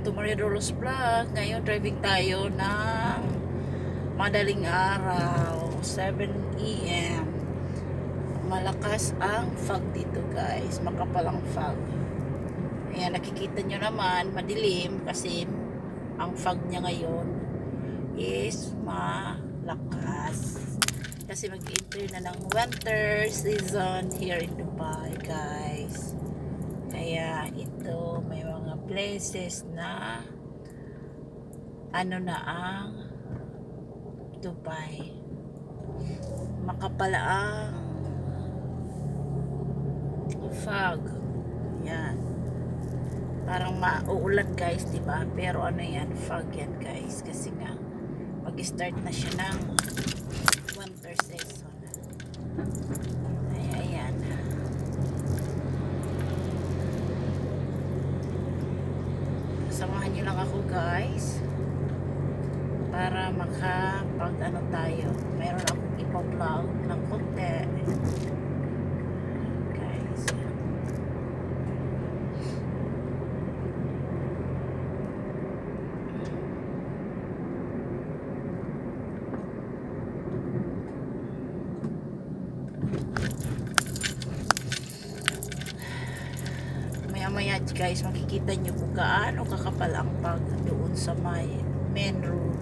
to Maria Dolores Vlog. Ngayon driving tayo ng madaling araw, 7 AM. Malakas ang fog dito guys, makapalang fog. Ayan, nakikita nyo naman, madilim kasi ang fog niya ngayon is malakas. Kasi mag-enter na ng winter season here in Dubai guys. Kaya ito may mga places na ano na ang Dubai. Makapala ang fog. Yan. Parang mauulan guys, diba? Pero ano yan, fog yan guys. Kasi nga mag-start na siya ng winter season. Ayan. Samahan nyo lang ako guys para makapag ano tayo. Mayroon akong ipa-vlog ng konti guys. Maya guys, makikita nyo kung gaano kakapal ang pag doon sa may main road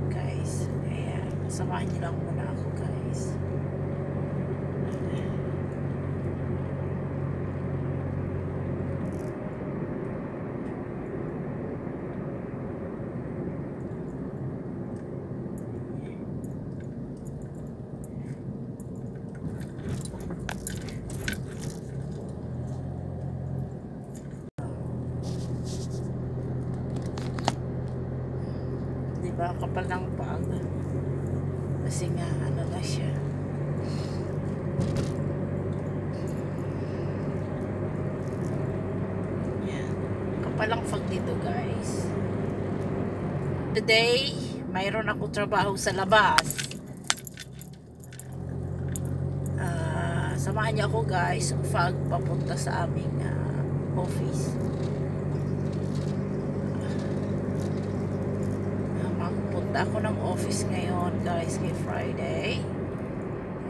guys. Ayan, samahan nyo lang muna ako guys. Diba, kapal ng pag kasi nga ano na siya. Yan, kapal ang fog dito guys. Today mayroon ako trabaho sa labas. Samahan niyo ako guys, fog papunta sa aming office. Punta ako ng office ngayon guys, kay Friday.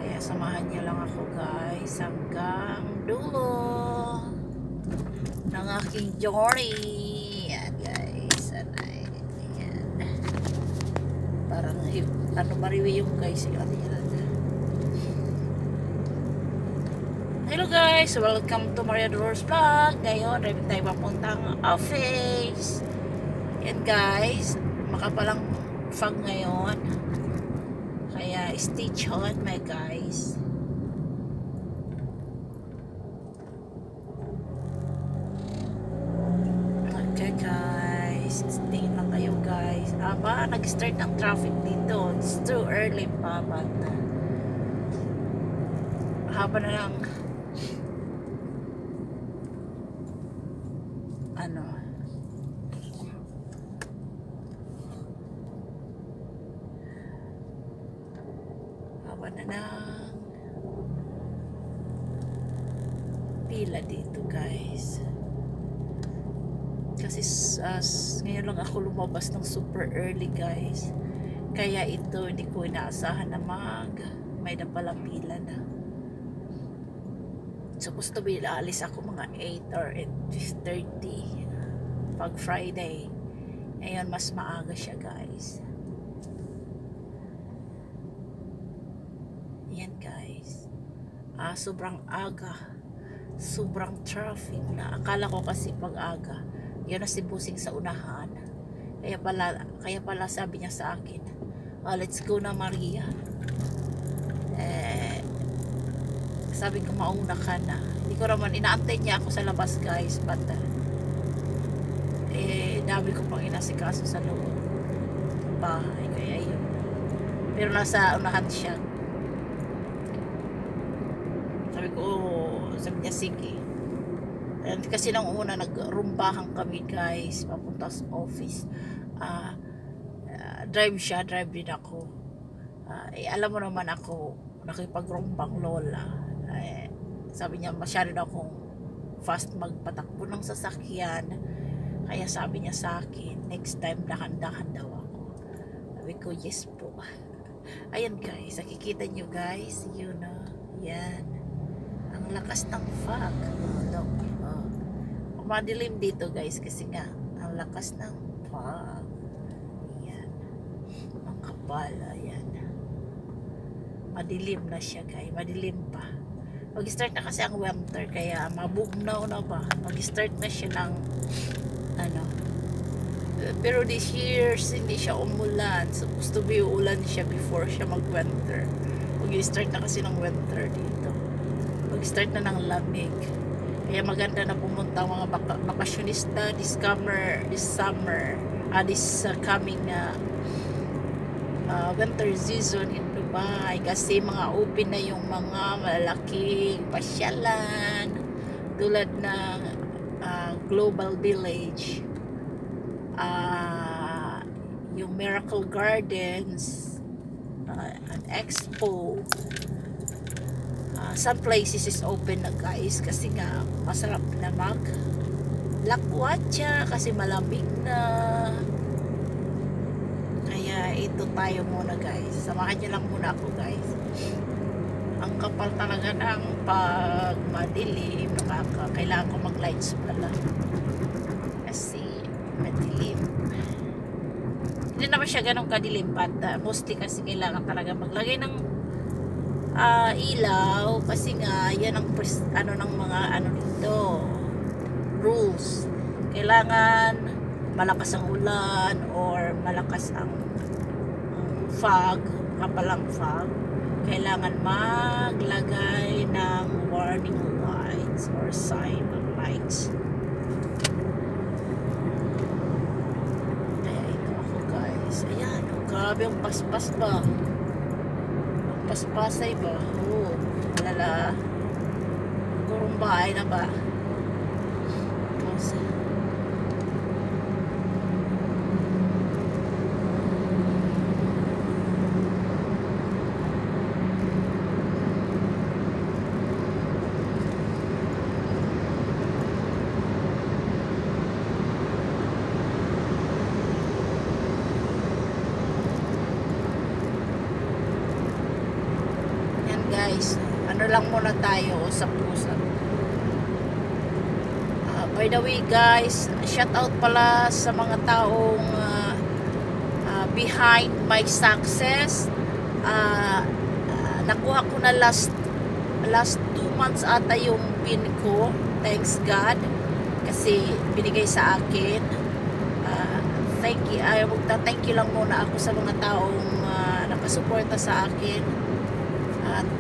Kaya samahan niyo lang ako guys hanggang dulo ng aking journey. Yan guys, yan. Parang ano mariwi yung guys yan. Hello guys, welcome to Maria Dolores Vlog. Ngayon driving tayo papuntang office. Yan guys, makapalang fog ngayon, kaya stay tuned my guys. Okay guys, stay lang kayo guys. Aba, nag-start ng traffic dito. It's too early pa, but haba na lang ano, na ng pila dito guys kasi ngayon lang ako lumabas ng super early guys, kaya ito hindi ko inaasahan na may na pala pila na. Supposed to be alis ako mga 8 or 8:30 pag Friday. Ngayon mas maaga siya guys. Yan guys, sobrang aga, sobrang traffic na. Akala ko kasi pag aga yun na si busing sa unahan, kaya pala sabi niya sa akin, let's go na Maria. Sabi ko mauna ka na. Hindi ko naman, inaantay niya ako sa labas guys, but dami ko pang inasikaso sa loob bahay, kaya yun. Pero nasa unahan siya. Sabi niya sige. And kasi nang una nagrumbahan kami guys papunta sa office. Drive siya, drive din ako. Alam mo naman ako nakipagrumbang lola. Sabi niya masyado na akong fast magpatakbo ng sasakyan. Kaya sabi niya sa akin, next time dahan-dahan daw ako. Sabi ko, yes po. Ayan guys, nakikita nyo guys, yun na, yan. Ang lakas ng fog. Madilim dito guys kasi nga ang lakas ng fog. Yan. Ang kapal, ayan. Madilim na siya guys, madilim pa. Mag-start na kasi ang winter kaya mabugnaw na ba. Mag-start na siya ng ano. Pero this year hindi siya umulan. Supposed to be ulan siya before siya mag-winter. Mag-start na kasi ng winter dito. Mag-start na ng lamig. Kaya maganda na pumunta ang mga bakasyonista this coming winter season in Dubai kasi mga open na yung mga malalaking pasyalan tulad ng Global Village, yung Miracle Gardens, an expo. Some places is open na guys kasi nga masarap na lakwatsa kasi malamig na. Kaya ito tayo muna guys, samahan nyo lang muna ako guys. Ang kapal talaga ng pag madilim, kailangan ko mag lights pala kasi madilim. Hindi naman siya ganun kadilim but mostly kasi kailangan talaga maglagay ng ilaw kasi nga yan ang ng mga dito rules. Kailangan malakas ang ulan or malakas ang fog, kapalang fog, kailangan maglagay ng warning lights or sign lights. Kaya ito ako guys, ayan, grabe ang paspas ba, paspasay ba? Oo, malala. Gurong bahay na ba? Guys, ano lang muna tayo, usap-usap. By the way guys, shout out pala sa mga taong behind my success. Nakuha ko na last 2 months ata yung pin ko, thanks God kasi binigay sa akin. Thank you lang muna ako sa mga taong nakasuporta sa akin.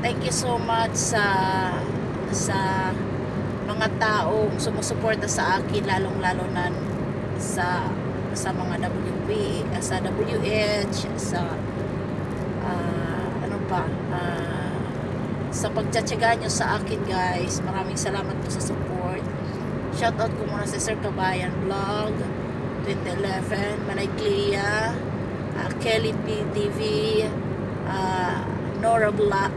Thank you so much sa mga taong sumusuporta sa akin, lalong-lalo na sa mga WP, sa WH, sa sa pagtsatsaga nyo sa akin guys. Maraming salamat po sa support. Shoutout ko muna sa Sir Kabayan Vlog 2011, Manay Clea, Kelly PTV, Nora Vlog,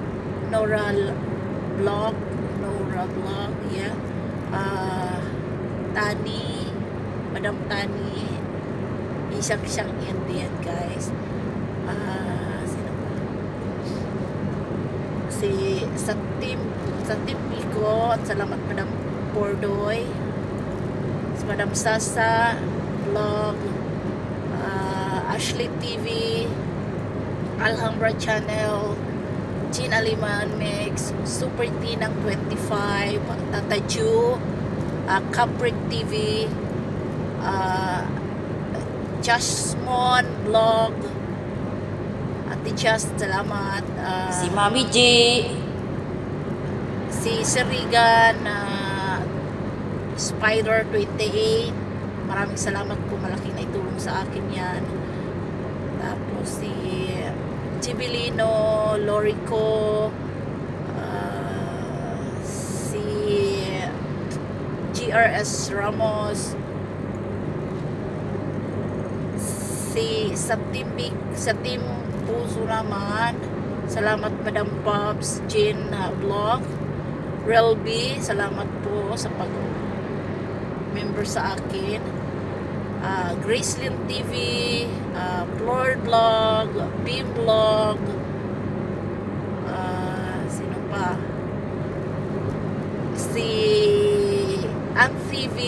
yeah. Tani, Madam Tani, isang Indian guys. Sino ba? Sa team ko, at salamat Madam Bordoy, si Madam Sasa Vlog, Ashley TV, Alhambra Channel, Chin Aliman Mix, Super T ng 25, Tata Ju, Caprik TV, Jasmon Vlog, Ate Just, salamat. Si Mami J, si Serigan, Spider 28, maraming salamat po, malaking naitulong sa akin yan. Tapos si Chibilino, Lorico, si GRS Ramos, sa team Puso naman, salamat Madam Pops, Jean Vlog, Relby, salamat po sa pag-member sa akin. Gracelyn TV, Floor Vlog, Beam Vlog, sino pa? Si Ang TV,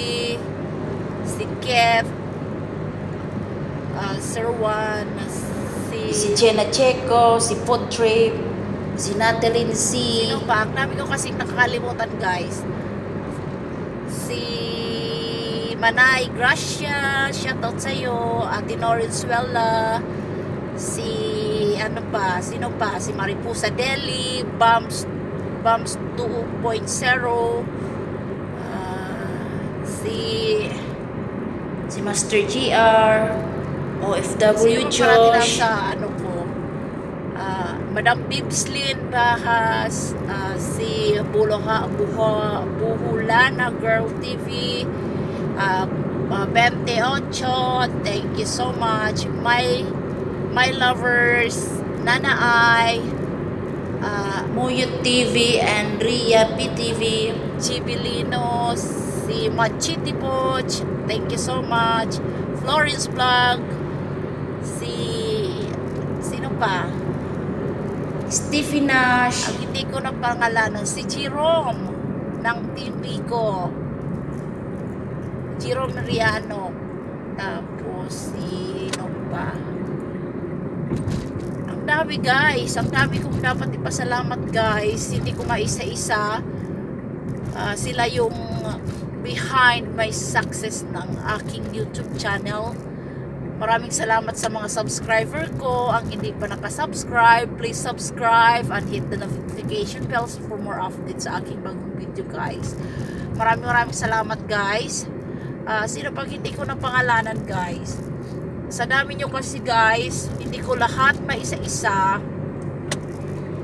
si Kev, Sir Juan, si Jenna Checo, si Food Trip, si Natalie C. Sino pa? Ang dami ko kasing nakakalimutan, guys. Si Manay Gracia, shoutout sa'yo. Ate Norenzuela, si ano pa, sino pa? Si Mariposa Deli, Bumps 2.0, si Master GR, OFW sino pa natin Josh, sa ano ko, Madam Bibslin Bahas, si Buhulana Girl TV, 28, thank you so much. My lovers, Nana Ai, Muyut TV, and Ria PTV, Chibilino, si Machiti Poch, thank you so much. Florence Vlog, sino pa? Stevie Nash, Ang hindi ko na pangalanan, si Jerome ng Team Vico, Jerome Riano, tapos sino pa? Ang dami, guys, ang dami kong dapat ipasalamat, guys. Hindi ko maisa-isa. Sila yung behind my success ng aking YouTube channel. Maraming salamat sa mga subscriber ko. Ang hindi pa nakasubscribe, please subscribe and hit the notification bells for more updates sa aking bagong video, guys. Maraming salamat, guys. Sino pag hindi ko na pangalanan, guys? Sa dami nyo kasi, guys, hindi ko lahat maisa-isa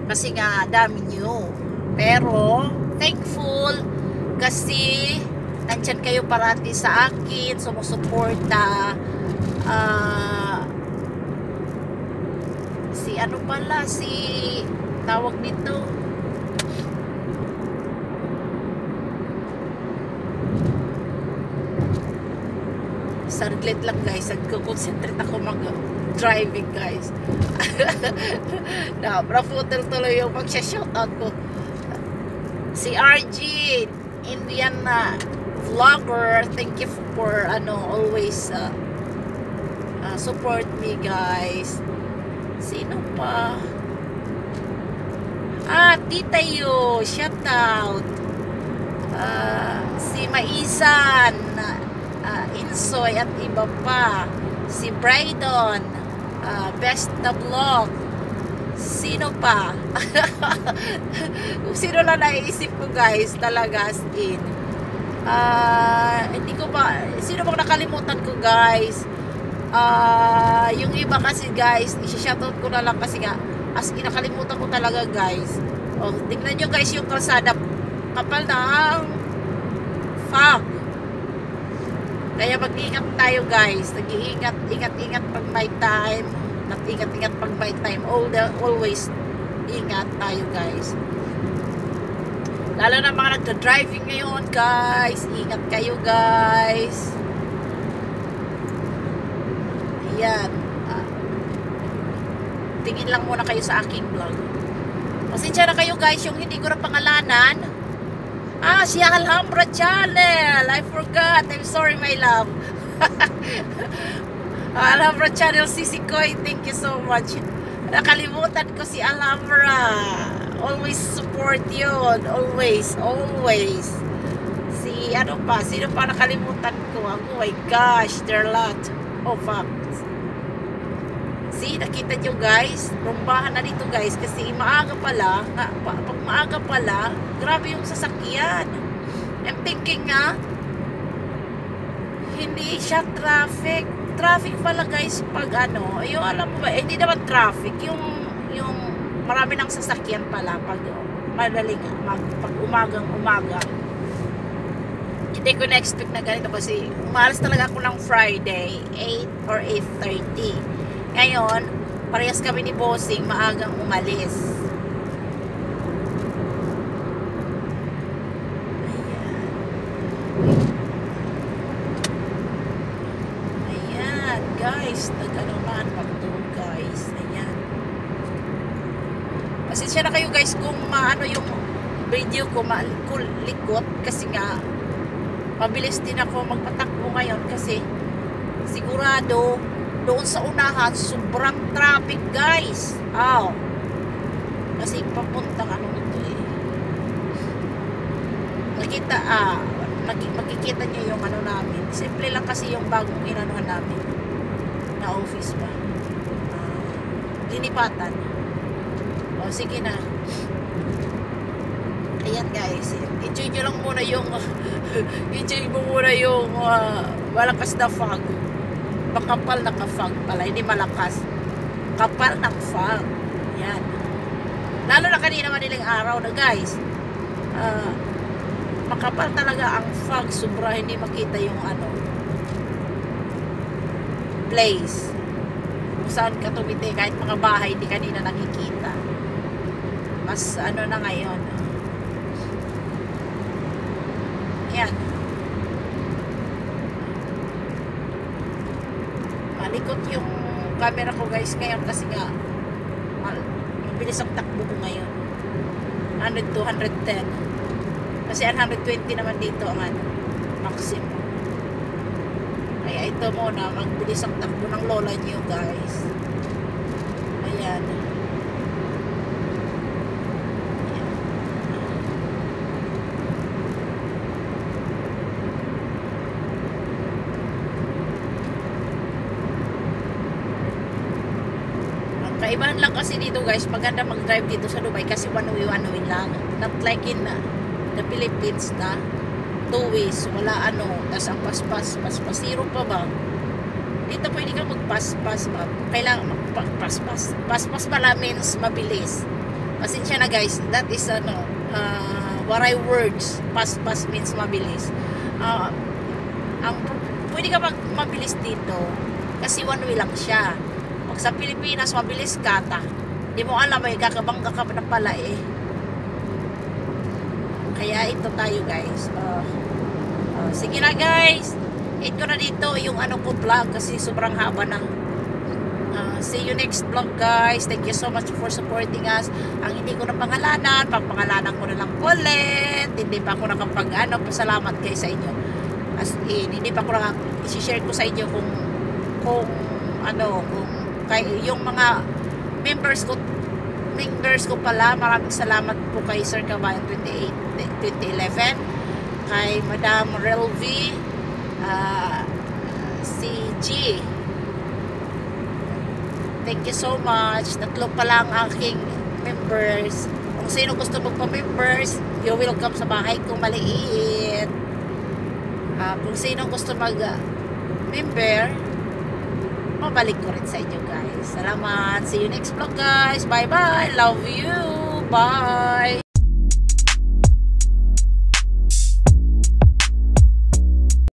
kasi nga dami nyo. Pero thankful kasi nandyan kayo parati sa akin, sumusuporta. Si ano pala, si tawag nito, saglit lang, guys, nagko-concentrate ako mag-driving, guys. Naputul tuloy yung magsha-shoutout ko. Si RG Indian vlogger, thank you for always support me, guys. Sino pa? Tita Yu, shoutout. Si Maisan, Insoy at iba pa. Si Brydon, Best na Vlog. Sino pa? Kung sino na naiisip ko, guys, talaga, as in. Hindi ko ba, sino bang nakalimutan ko, guys? Yung iba kasi, guys, i-shoutout ko na lang kasi nga, as in, nakalimutan ko talaga, guys. Tingnan nyo, guys, yung kalsada, kapal ng fog. Kaya mag-ingat tayo, guys. Ingat pag may time. Ingat pag may time. Always ingat tayo, guys. Lalo na mga nagda-driving ngayon, guys. Ingat kayo, guys. Ayan. Tingin lang muna kayo sa aking vlog. Pasensya na kayo, guys, yung hindi ko na pangalanan. Si Alhambra Channel. I forgot. I'm sorry, my love. Alhambra Channel, Sisi Koy, thank you so much. Nakalimutan ko si Alhambra. Always support yun. Always. Sino pa nakalimutan ko? Oh my gosh, there are a lot of facts. See, nakita nyo, guys, rumbahan na dito, guys, kasi maaga pala, pag maaga pala, grabe yung sasakyan. I'm thinking nga, hindi siya traffic pala, guys, pag yung alam mo ba, hindi naman traffic, yung marami ng sasakyan pala pag madaling, pag umaga. Hindi ko na-expect na ganito kasi umalis talaga ako ng Friday 8 or 8:30. Ngayon, parehas kami ni Bossing maagang umalis. guys, nag-ano man, mag-tour guys. Ayan. Pasensya na kayo guys kung maano yung video ko malikot kasi nga mabilis din ako magpatakbo ngayon kasi sigurado doon sa unahan sobrang traffic guys. Kasi papuntang ano ito eh. Makikita niyo yung ano namin. Simple lang kasi yung bagong inanuhan namin na office pa. Linipatan. Sige na. Ayan guys, enjoy nyo lang muna yung enjoy mo muna yung malakas na fog. Makapal na ka-fog pala, hindi malakas. Kapal na fog. Ayan. Lalo na kanina madiling araw na guys. Makapal talaga ang fog, sobra hindi makita yung ano place. Kung saan ka tumiti, kahit mga bahay hindi kanina nakikita. Mas ano na ngayon. Ayan. Malikot yung camera ko guys ngayon kasi nga mabilis ang takbo ko ngayon. 100 to 110. Kasi 120 naman dito ang ano, maximum. Kaya ito muna, magbilis ang takbo ng lola niyo guys. Ayan. Kaibahan lang kasi dito guys, maganda mag-drive dito sa Dubai kasi one way lang. Not like in the Philippines na two ways, wala ano, tas ang paspas zero pa ba? Dito pwede ka magpaspas ba? Kailangan paspas pala means mabilis. Pasensya na guys, that is ano, what I words, paspas means mabilis. Pwede ka mabilis dito kasi one way lang siya. Pag sa Pilipinas, mabilis ka ta. Di mo alam, may kakabangga ka na pala eh. Kaya ito tayo guys. Sige na guys. Hit ko na dito yung ano ko vlog kasi sobrang haba na. See you next vlog guys. Thank you so much for supporting us. Ang hindi ko na pangalanan, papangalanan ko na lang ulit. Hindi pa ako pasalamat kayo sa inyo. As in, hindi pa ako i-share ko sa inyo kung yung mga members ko pala. Maraming salamat po kay Sir Kabayan 2011, kay Madam Relvi, si G. Thank you so much. Tatlo pa lang aking members. Kung sino gusto magpa-members, you're welcome sa bahay ko maliit. Kung sino gusto mag-member, mabalik ko rin sa inyo guys. Salamat. See you next vlog guys. Bye bye. Love you. Bye.